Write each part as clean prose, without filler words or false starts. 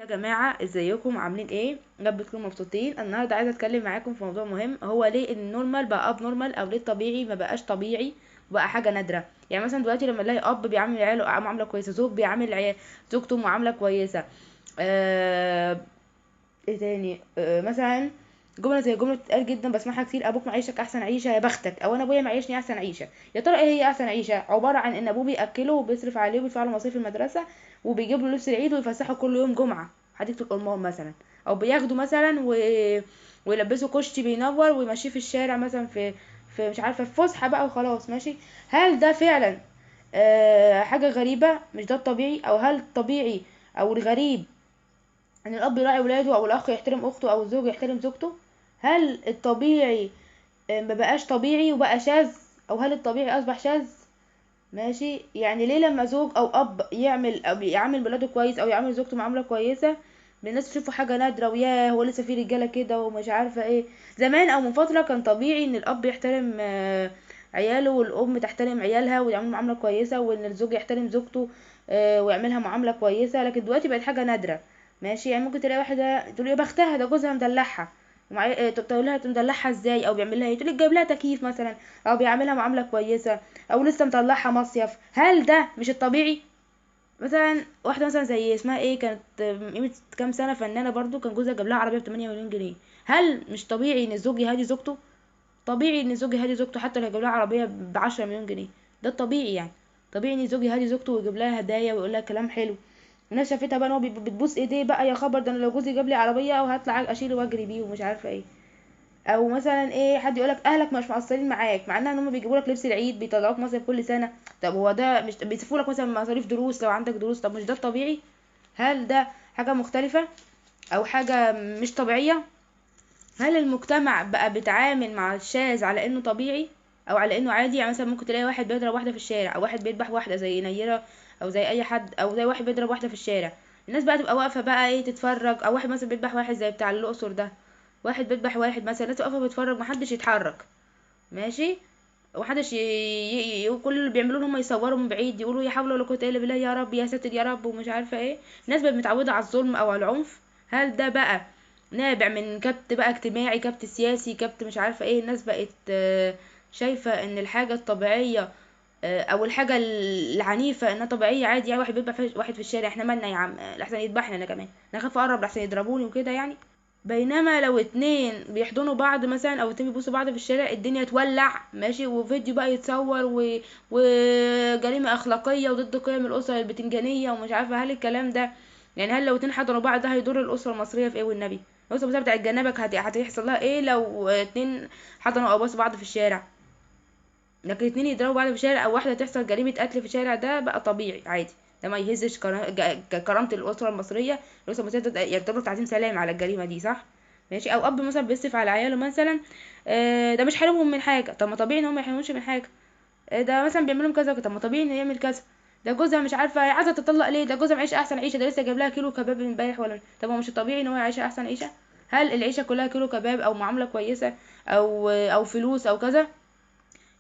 يا جماعة ازيكم عاملين ايه؟ رب تكونوا مبسوطين. النهارده عايزة اتكلم معاكم في موضوع مهم، هو ليه النورمال بقى اب نورمال، او ليه الطبيعي ما بقاش طبيعي وبقى حاجة نادرة. يعني مثلا دلوقتي لما نلاقي اب بيعامل عياله معاملة كويسة، زوج بيعامل زوجته معاملة كويسة. آه... ايه تاني؟ مثلا جملة زي جملة بتتقال جدا بسمعها كتير: ابوك معيشك احسن عيشة يا بختك، او انا ابويا معيشني احسن عيشة. يا ترى ايه هي احسن عيشة؟ عبارة عن ان ابوه بياكله وبيصرف عليه وبيدفع له مصاريف المدرسة وبيجيب له لبس العيد ويفسحه كل يوم جمعة حديقة الأمم مثلا، او بياخده مثلا ويلبسه كشتي بينور ويمشيه في الشارع مثلا في مش عارفة في فسحة بقى وخلاص ماشي. هل ده فعلا حاجة غريبة؟ مش ده الطبيعي؟ او هل الطبيعي او الغريب ان الاب يراعي ولاده، او الاخ يحترم اخته، او الزوج يحترم زوجته؟ هل الطبيعي ما بقاش طبيعي وبقى شاذ، او هل الطبيعي اصبح شاذ؟ ماشي. يعني ليه لما زوج او اب يعمل او يعامل ولاده كويس او يعامل زوجته معامله كويسه الناس تشوفه حاجه نادره، وياه هو لسه في رجاله كده ومش عارفه ايه؟ زمان او من فتره كان طبيعي ان الاب يحترم عياله، والام تحترم عيالها ويعملوا معامله كويسه، وان الزوج يحترم زوجته ويعملها معامله كويسه. لكن دلوقتي بقت حاجه نادره. ماشي. يعني ممكن تلاقي واحده تقول يا بختها ده جوزها مدلعها، تقول لها مدلعها ازاي؟ او بيعمل لها ايه؟ تقول لك جايب لها تكييف مثلا، او بيعملها معامله كويسه، او لسه مطلعها مصيف. هل ده مش الطبيعي؟ مثلا واحده مثلا زي اسمها ايه، كانت من قيمه كام سنه فنانه برضو، كان جوزها جاب لها عربيه ب 8 مليون جنيه. هل مش طبيعي ان الزوج يهادي زوجته؟ طبيعي ان الزوج يهادي زوجته حتى لو جاب لها عربيه ب 10 مليون جنيه. ده الطبيعي يعني. طبيعي ان الزوج يهادي زوجته ويجيب لها هدايا ويقول لها كلام حلو. الناس شافتها بقى ان هو بتبوس ايديه بقى: يا خبر ده انا لو جوزي جاب لي عربيه او هطلع اشيله واجري بيه ومش عارفه ايه. او مثلا ايه، حد يقولك اهلك مش مقصرين معاك، مع انها ان هم بيجيبوا لك لبس العيد، بيطلعوك مصيف كل سنه. طب هو ده مش بيصرفوا لك مثلا مصاريف دروس لو عندك دروس؟ طب مش ده الطبيعي؟ هل ده حاجه مختلفه او حاجه مش طبيعيه؟ هل المجتمع بقى بيتعامل مع الشاذ على انه طبيعي او على انه عادي؟ يعني مثلا ممكن تلاقي واحد بيضرب واحده في الشارع، او واحد بيذبح واحده زي نيره، او زي اي حد، او زي واحد بيضرب واحده في الشارع. الناس بقى تبقى واقفه بقى ايه تتفرج. او واحد مثلا بيذبح واحد زي بتاع الاقصر ده، واحد بيذبح واحد مثلا، الناس واقفه بتتفرج محدش يتحرك. ماشي. ومحدش كل اللي بيعملوه ان هم يصوروا من بعيد يقولوا يا حول ولا قوه الا بالله، يا رب يا ساتر يا رب ومش عارفه ايه. الناس بقت متعوده على الظلم او على العنف. هل ده بقى نابع من كبت بقى اجتماعي، كبت سياسي، كبت مش عارفه ايه؟ الناس بقت شايفه ان الحاجه الطبيعيه او الحاجه العنيفه انها طبيعيه عادي. يعني واحد بيذبح واحد في الشارع، احنا مالنا يا عم؟ لحسن يذبحنا انا كمان، انا خايف اقرب لحسن يضربوني وكده يعني. بينما لو اتنين بيحضنوا بعض مثلا، او اتنين بيبوسوا بعض في الشارع، الدنيا تولع ماشي، وفيديو بقى يتصور وجريمة اخلاقية وضد قيم الاسرة البتنجانية ومش عارفة. هل الكلام ده يعني، هل لو اتنين حضنوا بعض ده هيضر الاسرة المصرية في ايه؟ والنبي الاسرة المصرية بتاعت جنبك هتحصل لها ايه لو اتنين حضنوا او بوسوا بعض في الشارع؟ لكن اتنين يضربوا بعض في الشارع، او واحدة تحصل جريمة قتل في الشارع، ده بقى طبيعي عادي. ده ما يهزش كرامة الأسرة المصرية. الأسرة المصرية يعتبر تعظيم سلام على الجريمة دي، صح؟ ماشي. أو أب مثلا بيصرف على عياله مثلا، ده مش حارمهم من حاجة. طب ما طبيعي إن هم ما يحرموش من حاجة. ده مثلا بيعمل لهم كذا، طب ما طبيعي إنه يعمل كذا. ده جوزها مش عارفة عايزة تطلق ليه، ده جوزها معيش أحسن عيشة، ده لسه جايب لها كيلو كباب امبارح ولا. طب هو مش الطبيعي إن هو يعيش أحسن عيشة؟ هل العيشة كلها كيلو كباب أو معاملة كويسة أو فلوس أو كذا؟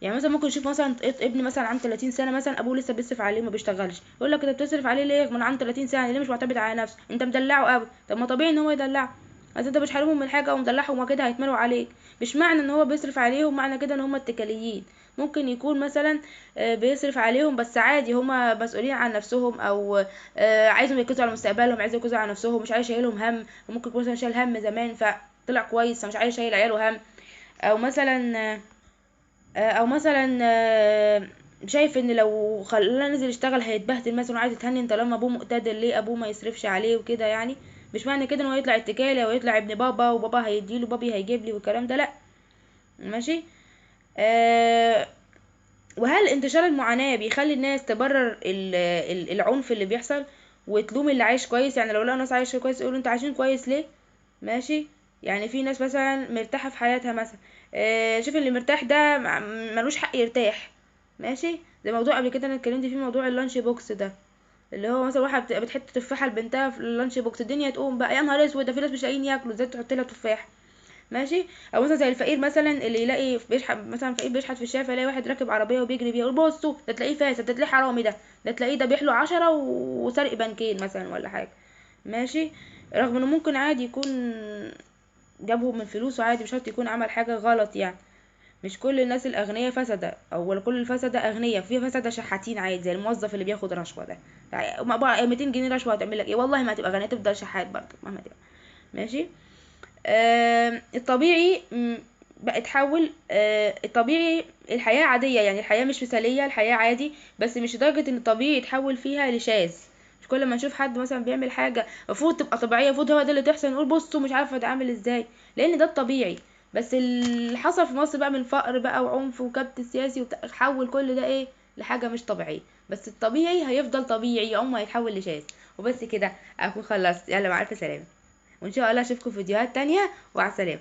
يعني مثلا ممكن نشوف مثلا ابن مثلا عنده 30 سنه مثلا، ابوه لسه بيصرف عليه ما بيشتغلش، يقول لك انت بتصرف عليه ليه؟ ما انا عنده 30 سنه، ليه مش معتمد على نفسه؟ انت مدلعه قوي. طب ما طبيعي ان هو يدلعه. اذا انت مش حارمهم من حاجه ومدلعهم وكده هيتمروا عليك. مش معنى ان هو بيصرف عليهم معنى كده ان هم اتكاليين. ممكن يكون مثلا بيصرف عليهم بس عادي هما مسؤولين عن نفسهم، او عايزهم يركزوا على مستقبلهم، عايزهم يركزوا على نفسهم، مش عايز شايلهم هم. وممكن يكون مثلا شايل هم زمان فطلع كويس فمش عايز شايل عياله هم. او مثلا او مثلا شايف ان لو خلاه نزل يشتغل هيتبهدل مثلا، وعايز يتهنن طالما ابوه مقتدر ليه ابوه ما يصرفش عليه وكده يعني. مش معنى كده ان هو يطلع اتكالي او يطلع ابن بابا وبابا هيديله بابي هيجيب لي والكلام ده، لا. ماشي. آه وهل انتشار المعاناة بيخلي الناس تبرر العنف اللي بيحصل وتلوم اللي عايش كويس؟ يعني لو لقوا ناس عايشة كويس يقولوا انتوا عايشين كويس ليه؟ ماشي. يعني في ناس مثلا مرتاحة في حياتها مثلا، شوف اللي مرتاح ده ملوش حق يرتاح. ماشي. ده موضوع قبل كده انا اتكلمت فيه، موضوع اللانش بوكس ده، اللي هو مثلا واحد بتحط تفاحة لبنتها في اللانش بوكس، الدنيا تقوم بقى يا نهار اسود ده في ناس مش لاقيين ياكلوا، ازاي تحط لها تفاح؟ ماشي. او مثلا زي الفقير مثلا اللي يلاقي بيشحت مثلا، فقير بيشحت في الشارع فيلاقي واحد راكب عربيه وبيجري بيها، يقول بصوا ده تلاقيه فاسد، ده تلاقيه حرامي، ده تلاقيه ده بيحلو 10 وسرق بنكين مثلا ولا حاجه. ماشي. رغم انه ممكن عادي يكون جابهم من فلوسه عادي، مش شرط يكون عمل حاجة غلط يعني. مش كل الناس الأغنياء فسدة، أو ولا كل الفسدة أغنياء، في فسدة شحاتين عادي زي الموظف اللي بياخد رشوة ده. يعني 200 جنيه رشوة هتعمل لك ايه؟ والله ما هتبقى غني، تفضل شحات برضه مهما تبقى. ماشي. الطبيعي بقى اتحول. الطبيعي الحياة عادية، يعني الحياة مش مثالية، الحياة عادي، بس مش لدرجة ان الطبيعي يتحول فيها لشاذ. مش كل ما نشوف حد مثلا بيعمل حاجة المفروض تبقى طبيعية، المفروض هو ده اللي تحصل نقول بصوا مش عارفة اتعامل ازاي، لان ده الطبيعي. بس اللي حصل في مصر بقى من فقر بقى وعنف وكبت سياسي حول كل ده ايه لحاجة مش طبيعية. بس الطبيعي هيفضل طبيعي، عمره ما هيتحول لشاذ. وبس كده اكون خلصت. يلا مع الف سلامة، وان شاء الله اشوفكم في فيديوهات تانية، وعلى السلامة.